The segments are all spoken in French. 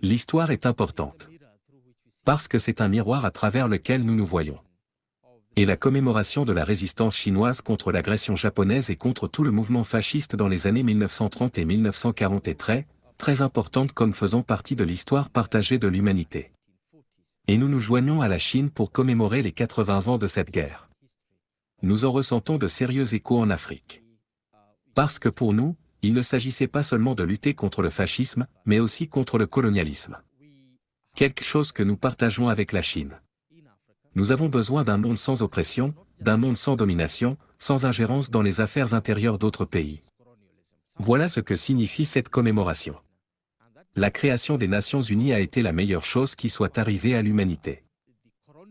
L'histoire est importante. Parce que c'est un miroir à travers lequel nous nous voyons. Et la commémoration de la résistance chinoise contre l'agression japonaise et contre tout le mouvement fasciste dans les années 1930 et 1940 est très importante comme faisant partie de l'histoire partagée de l'humanité. Et nous nous joignons à la Chine pour commémorer les 80 ans de cette guerre. Nous en ressentons de sérieux échos en Afrique. Parce que pour nous, il ne s'agissait pas seulement de lutter contre le fascisme, mais aussi contre le colonialisme. Quelque chose que nous partageons avec la Chine. Nous avons besoin d'un monde sans oppression, d'un monde sans domination, sans ingérence dans les affaires intérieures d'autres pays. Voilà ce que signifie cette commémoration. La création des Nations Unies a été la meilleure chose qui soit arrivée à l'humanité.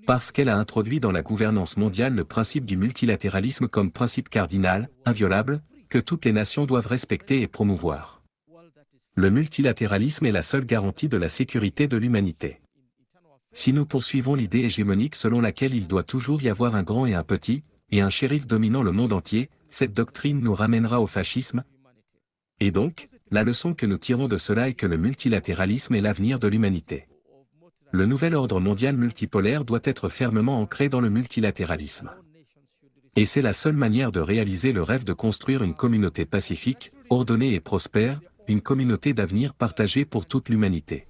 Parce qu'elle a introduit dans la gouvernance mondiale le principe du multilatéralisme comme principe cardinal, inviolable, que toutes les nations doivent respecter et promouvoir. Le multilatéralisme est la seule garantie de la sécurité de l'humanité. Si nous poursuivons l'idée hégémonique selon laquelle il doit toujours y avoir un grand et un petit, et un shérif dominant le monde entier, cette doctrine nous ramènera au fascisme. Et donc, la leçon que nous tirons de cela est que le multilatéralisme est l'avenir de l'humanité. Le nouvel ordre mondial multipolaire doit être fermement ancré dans le multilatéralisme. Et c'est la seule manière de réaliser le rêve de construire une communauté pacifique, ordonnée et prospère, une communauté d'avenir partagée pour toute l'humanité.